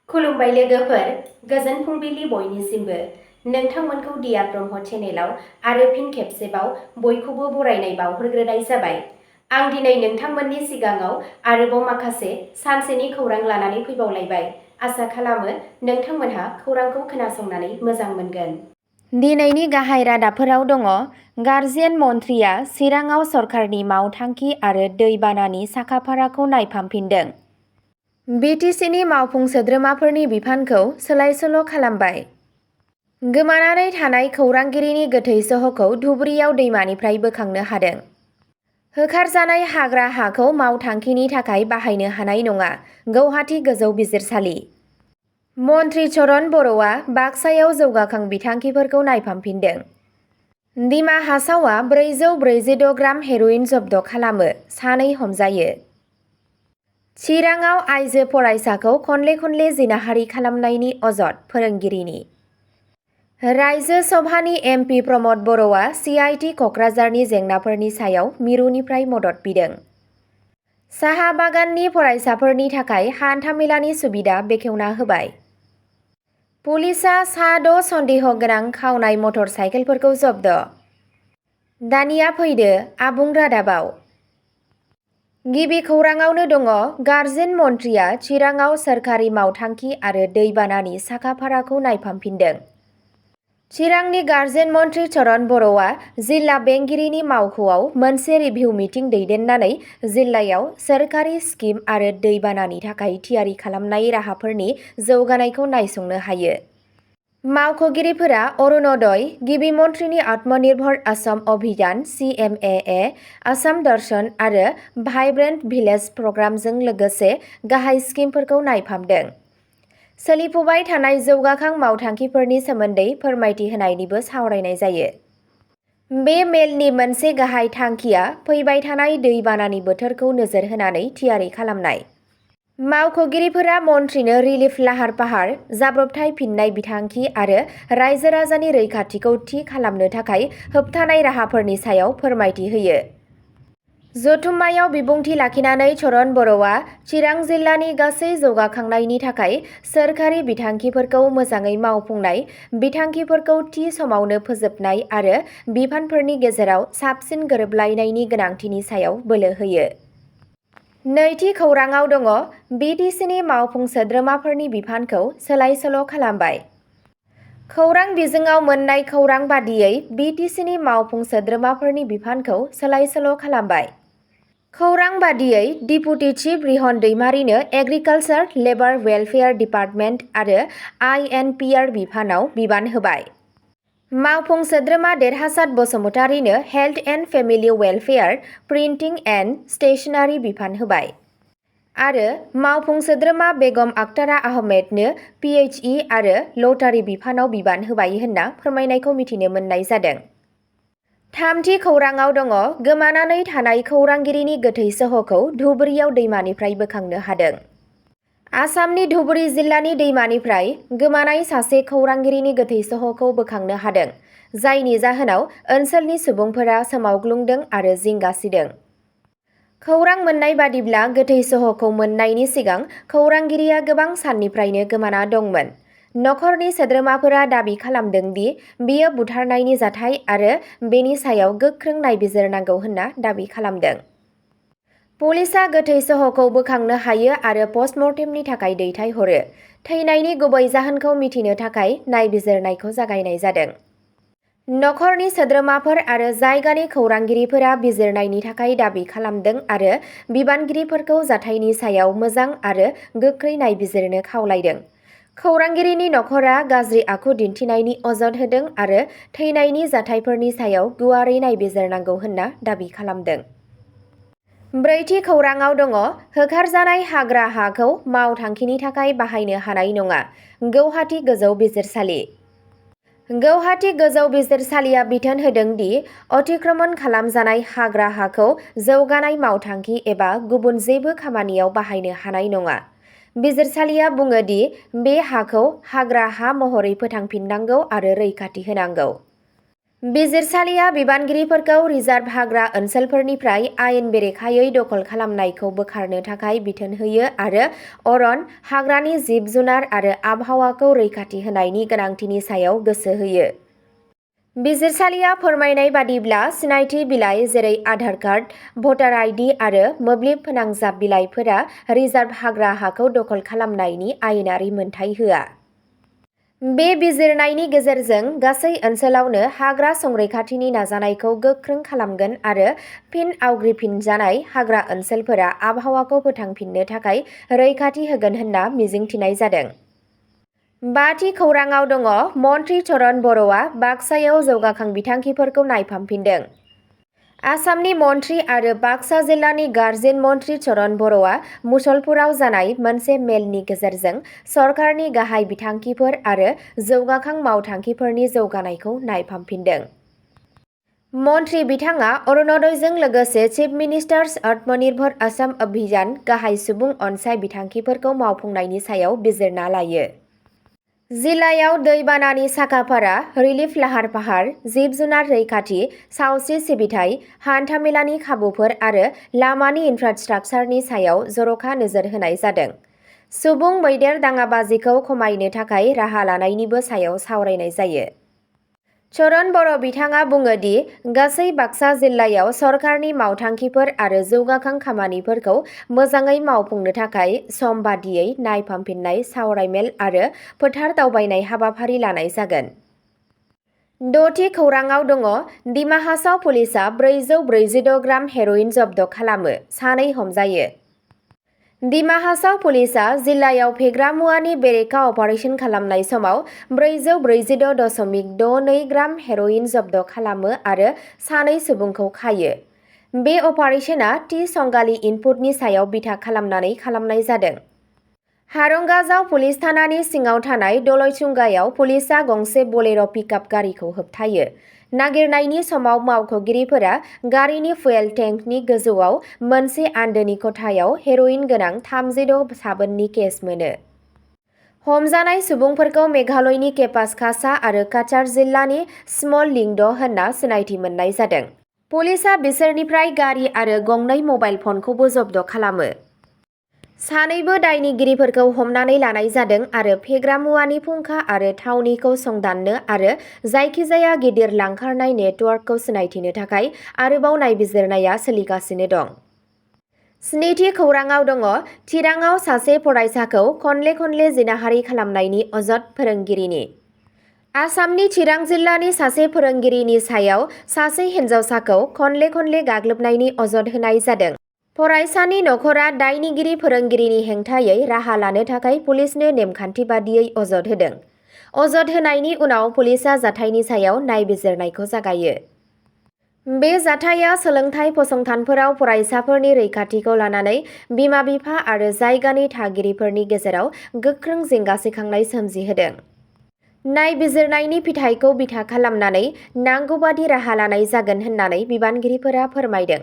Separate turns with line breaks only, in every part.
खुलुमबाय लोगोफोर, गोजोन फुंबिलि बयनिसिमबो। नोंथांमोनखौ दिया ब्रह्म चेनेलाव आरो फिन खेबसेबाव बयखौबो बरायनाय बावहरग्रोनाय जाबाय। आं दिनै नोंथांमोननि सिगाङाव आरोबाव माखासे सानसेनि खौरां लानानै फैबावलायबाय। आसा खालामो नोंथांमोनहा खौरांखौ खोनासंनानै मोजां मोनगोन। दिनैनि गाहाय रादाबफोराव दङ। गार्जियन मन्थ्रिया चिराङाव सरकारनि मावथांखि आरो दैबानानि साखाफाराखौ नायफामफिनदों। BTCनि मावफुं सोद्रोमाफोरनि बिफानखौ सोलाय-सोल' खालामबाय। गोमानानै थानाय खौरांगिरिनि गोथै सह'खौ धुबुरीयाव दैमानिफ्राय बोखांनो हादों। होखारजानाय हाग्रा हाखौ मावथांखिनि थाखाय बाहायनो हानाय नङा, गौहाटी गोजौ बिजिरसालि। मन्थ्रि चरण बर'आ बाक्सायाव जौगाखां बिथांखिफोरखौ नायफामफिनदों। दिमा हासावआ 446 ग्राम हेर'इन जब्द खालामो, 2 हमजायो। चिराङाव आइजो फरायसाखौ खनले जिनाहारि खालामनायनि अजद फोरोंगिरिनि। रायजो सभानि MP प्रमद बर'आ CIT क'क्राझारनि जेंनाफोरनि सायाव मिरुनिफ्राय मदद बिदों। साहा बागाननि फरायसाफोरनि थाखाय हान्थामेलानि सुबिदा बेखेवना होबाय। पुलिसआ सा 6 सन्देह गोनां खावनाय मटर साइकेलफोरखौ जब्द। दानिया फैदो आबुं रादाबाव। गिबि खौराङावनो दङ। गार्जियन मन्थ्रिया चिराङाव सोरखारि मावथांखि आरो दैबानानि साखाफाराखौ नायफामफिनदों। चिरांनि गार्जियन मन्थ्रि चरण बर'आ जिल्ला बेंगिरिनि मावख'आव मोनसे रिभिउ मिटिं दैदेननानै जिल्लायाव सोरखारि स्किम आरो दैबानानि थाखाय थियारि खालामनाय राहाफोरनि जौगानायखौ नायसंनो हायो। मावख'गिरिफोरा अरुणोदय, गिबि मन्थ्रिनि आत्मनिर्भर आसाम अभियान CMAA, आसाम दर्शन आरो भाइब्रेन्ट भिलेज प्रग्रामजों लोगोसे गाहाय स्किमफोरखौ नायफामदों। सोलिफुबाय थानाय जौगाखां मावथांखिफोरनि सोमोन्दै फोरमायथि होनायनिबो सावरायनाय जायो। बे मेलनि मोनसे गाहाय थांखिया फैबाय थानाय दैबानानि बोथोरखौ नोजोर होनानै थियारि खालामनाय। मावख'गिरिफोरा मन्थ्रिनो रिलिफ लाहार-फाहार, जाब्रबथाय फिन्नाय बिथांखि आरो रायजो-राजानि रैखाथिखौ थि खालामनो थाखाय होबथानाय राहाफोरनि सायाव फोरमायथि होयो। जथुम्मायाव बिबुंथि लाखिनानै चरण बर'आ चिरां जिल्लानि गासै जौगाखांनायनि थाखाय सोरखारि बिथांखिफोरखौ मोजाङै मावफुंनाय, बिथांखिफोरखौ थि समावनो फोजोबनाय आरो बिफानफोरनि गेजेराव साबसिन गोरोबलायनायनि गोनांथिनि सायाव बोलो होयो। नैथि खौराङाव दङ। BTCनि मावफुं सोद्रोमाफोरनि बिफानखौ सोलाय-सोल' खालामबाय। खौरां बिजोङाव मोन्नाय खौरां बादियै BTCनि मावफुं सोद्रोमाफोरनि बिफानखौ सोलाय-सोल' खालामबाय। खौरां बादियै डिपुटि चिफ रिहन दैमारिनो एग्रिकालचार, लेबार वेलफेयार डिपार्टमेन्ट आरो INPR बिफानाव बिबान होबाय। मावफुं सोद्रोमा देरहासात बसुमतारिनो health and family welfare, printing and stationery बिफान होबाय। आरो मावफुं सोद्रोमा बेगम आक्तारा आहमेदनो PHE आरो लटारि बिफानाव बिबान होबाय होनना फोरमायनायखौ मिथिनो मोननाय जादों। थामथि खौराङाव दङ। गोमानानै थानाय खौरांगिरिनि गोथै सह'खौ धुबुरीयाव दैमानिफ्राय बोखांनो हादों। आसामनि धुबुरी जिल्लानि दैमानिफ्राय गोमानाय सासे खौरांगिरिनि गोथै सह'खौ बोखांनो हादों, जायनि जाहोनाव ओनसोलनि सुबुंफोरा सोमावग्लुंदों आरो जिंगा सिदों। खौरां मोन्नाय बादिब्ला गोथै सह'खौ मोन्नायनि सिगां खौरांगिरिया गोबां साननिफ्रायनो गोमाना दंमोन। नखरनि सोद्रोमाफोरा दाबि खालामदों दि बियो बुथारनायनि जाथाय आरो बेनि सायाव गोख्रों नायबिजिरनांगौ होनना दाबि खालामदों। पुलिसआ गोथै सह'खौ बोखांनो हायो आरो पस्टमर्टेमनि थाखाय दैथायहरो। थैनायनि गुबै जाहोनखौ मिथिनो थाखाय नायबिजिरनायखौ जागायनाय जादों। नखरनि सोद्रोमाफोर आरो जायगानि खौरांगिरिफोरा बिजिरनायनि थाखाय दाबि खालामदों आरो बिबानगिरिफोरखौ जाथायनि सायाव मोजां आरो गोख्रै नायबिजिरनो खावलायदों। खौरांगिरिनि नखरा गाज्रि आखु दिन्थिनायनि अजद होदों आरो थैनायनि जाथायफोरनि सायाव गुवारै नायबिजिरनांगौ होनना दाबि खालामदों। ब्रैथि खौराङाव दङ। होखारजानाय हाग्रा हाखौ मावथांखिनि थाखाय बाहायनो हानाय नङा, गौहाटी गोजौ बिजिरसालि। गौहाटी गोजौ बिजिरसालिया बिथोन होदों दि अतिक्रमण खालामजानाय हाग्रा हाखौ जौगानाय मावथांखि एबा गुबुन जेबो खामानियाव बाहायनो हानाय नङा। बिजिरसालिया बुङो दि बे हाखौ हाग्रा हा महरै फोथांफिननांगौ आरो रैखाथि होनांगौ। बिजिरसालिया बिबानगिरिफोरखौ रिजार्भ हाग्रा ओनसोलफोरनिफ्राय आयेन बेरेखायै दखल खालामनायखौ बोखारनो थाखाय बिथोन होयो आरो अरन, हाग्रानि जिब-जुनार आरो आबहावाखौ रैखाथि होनायनि गोनांथिनि सायाव गोसो होयो। बिजिरसालिया फोरमायनाय बादिब्ला सिनायथि बिलाइ जेरै आधार कार्ड, भटार आइडि आरो मोब्लिब फोनांजाब बिलाइफोरा रिजार्भ हाग्रा हाखौ दखल खालामनायनि आयेनारि मोनथाय होआ। बे बिजिरनायनि गेजेरजों गासै ओनसोलावनो हाग्रा संरैखाथिनि नाजानायखौ गोख्रों खालामगोन आरो फिन आवग्रिफिनजानाय हाग्रा ओनसोलफोरा आबहावाखौ फोथांफिन्नो थाखाय रैखाथि होगोन होनना मिजिंथिनाय जादों। बाथि खौराङाव दङ मन्त्रि चरण बर'आ बाक्सायाव जौगाखां बिथांखिफोरखौ नायफामफिनदों। आसामनि मन्त्रि आरो बाक्सा जिल्लानि गार्जेन मन्त्रि चरण बर'आ मुसलपुराव जानाय मोनसे मेलनि गेजेरजों सरकारनि गाहाय बिथांखिफोर आरो जौगाखां मावथांखिफोरनि जौगानायखौ नायफामफिनदों। मन्त्रि बिथाङा अरुण'दयजों लोगोसे चिफ मिनिस्टार्स आत्मनिर्भर आसाम अभियान गाहाय सुबुं अनसाय बिथांखिफोरखौ मावफुंनायनि सायाव बिजिरना लायो। जिल्लायाव दैबानानि साखाफारा रिलिफ लाहार-फाहार, जिब-जुनार रैखाथि, सावस्रि सिबिथाय, हान्थामेलानि खाबुफोर आरो लामानि इनफ्रास्ट्राक्चारनि सायाव जर'खा नोजोर होनाय जादों। सुबुं मैदेर दाङाबाजिखौ खमायनो थाखाय राहा लानायनिबो सायाव सावरायनाय जायो। चरण बर' बिथाङा बुङो दि गासै बाक्सा जिल्लायाव सरकारनि मावथांखिफोर आरो जौगाखां खामानिफोरखौ मोजाङै मावफुंनो थाखाय सम बादियै नायफामफिननाय सावरायमेल आरो फोथार दावबायनाय हाबाफारि लानाय जागोन। द'थि खौराङाव दङ डिमा हासाव पुलिसआ 446 ग्राम हेर'इन जब्द खालामो, 2 हमजायो। डिमा हासाव पुलिसआ जिल्लायाव फेग्रा मुवानि बेरेखा अपारेशन खालामनाय समाव 446.62 ग्राम हेर'इन जब्द खालामो आरो 2 सुबुंखौ खायो। बे अपारेशना थि संगालि इनपुटनि सायाव बिथा खालामनानै खालामनाय जादों। हारंगाजाव पुलिस थानानि सिङाव थानाय दलयचुंगायाव पुलिसआ गंसे बलेर' पिकआप गारिखौ होबथायो। नागिरनायनि समाव मावख'गिरिफोरा गारिनि फुयेल टेंकनि गोजौआव मोनसे आन्दोनि खथायाव हेर'इन गोनां 36 साबोननि केस मोनो। हमजानाय सुबुंफोरखौ मेघालयनि केपास कासा आरो काछार जिल्लानि स्मल लिंड' होनना सिनायथि मोननाय जादों। पुलिसआ बिसोरनिफ्राय गारि आरो गंनै मबाइल फनखौबो जब्द खालामो। सानैबो दायनिगिरिफोरखौ हमनानै लानाय जादों आरो फेग्रा मुवानि फुंखा आरो थावनिखौ संदाननो आरो जायखिजाया गिदिर लांखारनाय नेटवर्कखौ सिनायथिनो थाखाय आरोबाव नायबिजिरनाया सोलिगासिनो दं। स्निथि खौराङाव दङ चिराङाव सासे फरायसाखौ खनले जिनाहारि खालामनायनि अजद फोरोंगिरिनि। आसामनि चिरां जिल्लानि सासे फोरोंगिरिनि सायाव सासे हिन्जावसाखौ खनले गाग्लोबनायनि अजद होनाय जादों। फरायसानि नखरा दायनिगिरि फोरोंगिरिनि हेंथायै राहा लानो थाखाय पुलिसनो नेमखान्थि बादियै अजद होदों। अजद होनायनि उनाव पुलिसआ जाथायनि सायाव नायबिजिरनायखौ जागायो। बे जाथाया सोलोंथाइ फसंथानफोराव फरायसाफोरनि रैखाथिखौ लानानै बिमा-बिफा आरो जायगानि थागिरिफोरनि गेजेराव गोख्रों जिंगा सिखांनाय सोमजिहोदों। नायबिजिरनायनि फिथायखौ बिथा खालामनानै नांगौबादि राहा लानाय जागोन होननानै बिबानगिरिफोरा फोरमायदों।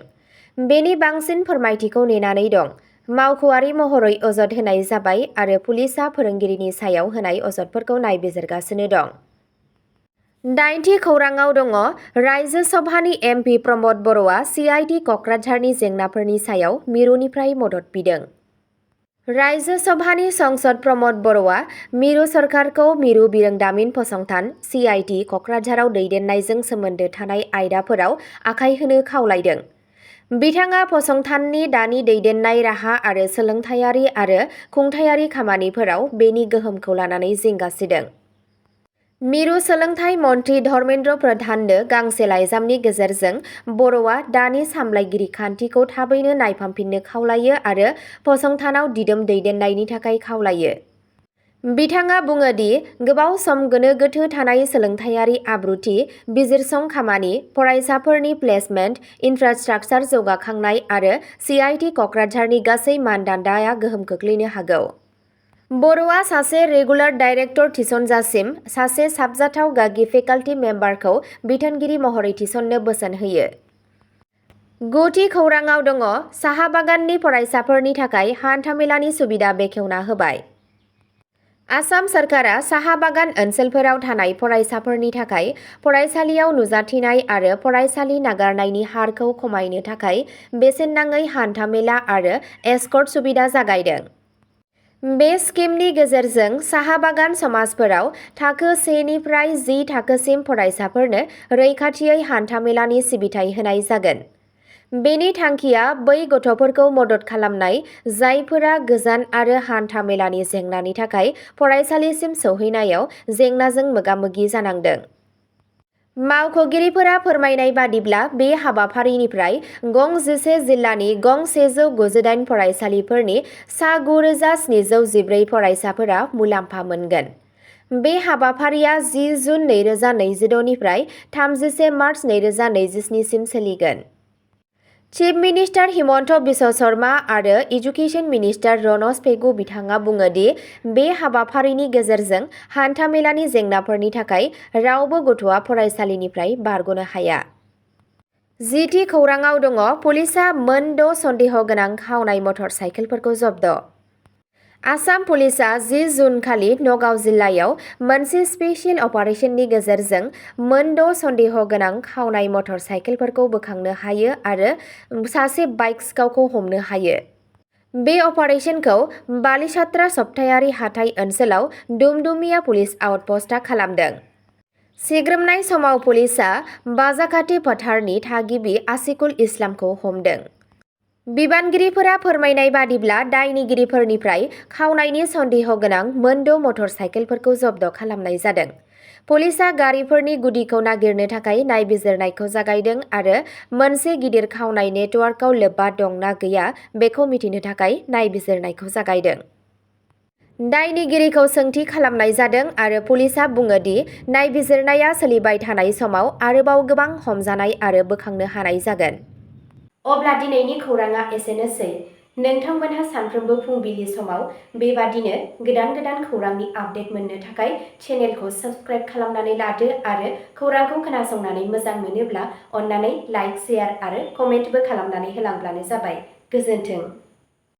बेनि बांसिन फोरमायथिखौ नेनानै दं। मावख'आरि महरै अजद होनाय जाबाय आरो पुलिसआ फोरोंगिरिनि सायाव होनाय अजदफोरखौ नायबिजिरगासिनो दं। 8थि खौराङाव दङ रायजो सभानि एमपि प्रमद बर'आ सिआइटि कक्राझारनि जेंनाफोरनि सायाव मिरुनिफ्राय मदद बिदों। रायजो सभानि संसद प्रमद बर'आ मिरु सरकारखौ मिरु बिरोंदामिन फसंथान सिआइटि कक्राझाराव दैदेननायजों सोमोन्दो थानाय आयदाफोराव आखाय होनो खावलायदों। बिथाङा फसंथाननि दानि दैदेननाय राहा आरो सोलोंथायारि आरो खुंथायारि खामानिफोराव बेनि गोहोमखौ लानानै जिंगा सिदों। मिरु सोलोंथाइ मन्त्रि धर्मेन्द्र प्रधाननो गांसे लाइजामनि गेजेरजों बर'आ दानि सामलायगिरि खान्थिखौ थाबैनो नायफामफिननो खावलायो आरो फसंथानाव दिदोम दैदेननायनि थाखाय खावलायो। बिथाङा बुङो दि गोबाव सम गोनो गोथो थानाय सोलोंथायारि आब्रुथि, बिजिरसं खामानि, फरायसाफोरनि प्लेसमेन्ट, इनफ्रास्ट्राक्चार जौगाखांनाय आरो सिआइटि कक्राझारनि गासै मानदान्दाया गोहोम खोख्लैनो हागौ। बर'आ सासे रेगुलार डाइरेक्टर थिसनजासिम सासे साबजाथाव गागि फेकाल्टि मेम्बारखौ बिथोनगिरि महरै थिसननो बोसोन होयो। 9थि खौराङाव दङ साहा बागाननि फरायसाफोरनि थाखाय हान्थामेलानि सुबिदा बेखेवना होबाय। आसाम सरकारा साहा बागान ओनसोलफोराव थानाय फरायसाफोरनि थाखाय फरायसालियाव नुजाथिनाय आरो फरायसालि नागारनायनि हारखौ खमायनो थाखाय बेसेन नाङै हान्था-मेला आरो एस्कर्ट सुबिदा जागायदों। बे स्किमनि गेजेरजों साहा बागान समाजफोराव थाखो 1 निफ्राय 10 थाखोसिम फरायसाफोरनो रैखाथियै हान्था-मेलानि सिबिथाय होनाय जागोन। बेनि थांखिया बै गथ'फोरखौ मदद खालामनाय जायफोरा गोजान आरो हान्था-मेलानि जेंनानि थाखाय फरायसालिसिम सौहैनायाव जेंनाजों मोगा-मोगि जानांदों। मावख'गिरिफोरा फोरमायनाय बादिब्ला बे हाबाफारिनिफ्राय गं 11 जिल्लानि गं 198 फरायसालिफोरनि सा 9,714 फरायसाफोरा मुलाम्फा मोनगोन। बे हाबाफारिया 10 जुन 2026 निफ्राय 31 मार्च 2027 सिम सोलिगोन। चिफ मिनिस्टार हिमन्त बिश्व शर्मा आरो एजुकेशन मिनिस्टार रनज पेगु बिथाङा बुङो दि बे हाबाफारिनि गेजेरजों हान्था-मेलानि जेंनाफोरनि थाखाय रावबो गथ'आ फरायसालिनिफ्राय बारग'नो हाया। जिथि खौराङाव दङ पुलिसआ मोन 6 सन्देह गोनां खावनाय मटर साइकेलफोरखौ जब्द'। आसाम पुलिसआ 10 जुन खालि नगाव जिल्लायाव मोनसे स्पेसियेल अपारेशननि गेजेरजों मोन 6 सन्देह गोनां खावनाय मटर साइकेलफोरखौ बोखांनो हायो आरो सासे बाइक सिखावखौ हमनो हायो। बे अपारेशनखौ बालिसात्रा सप्तायारि हाथाइ ओनसोलाव दुमदुमिया पुलिस आउटपस्टआ खालामदों। सिग्रोमनाय समाव पुलिसआ बाजाखाथि फोथारनि थागिबि आसिकुल इस्लामखौ हमदों। बिबानगिरिफोरा फोरमायनाय बादिब्ला दायनिगिरिफोरनिफ्राय खावनायनि सन्देह गोनां मोन 6 मटर साइकेलफोरखौ जब्द' खालामनाय जादों। पुलिसआ गारिफोरनि गुदिखौ नागिरनो थाखाय नायबिजिरनायखौ जागायदों आरो मोनसे गिदिर खावनाय नेटवर्कआव लोब्बा दं ना गैया बेखौ मिथिनो थाखाय नायबिजिरनायखौ जागायदों। दायनिगिरिखौ सोंथि खालामनाय जादों आरो पुलिसआ बुङो दि नायबिजिरनाया सोलिबाय थानाय समाव आरोबाव गोबां हमजानाय आरो बोखांनो हानाय जागोन। अब्ला दिनैनि खौराङा एसेनोसै। नोंथांमोनहा सानफ्रोमबो फुंबिलि समाव बेबादिनो गोदान खौरांनि आपडेट मोननो थाखाय चेनेलखौ साबस्क्राइब खालामनानै लादो आरो खौरांखौ खोनासंनानै मोजां मोनोब्ला अन्नानै लाइक, शेयार आरो कमेन्टबो खालामनानै होलांब्लानो जाबाय। गोजोन्थों।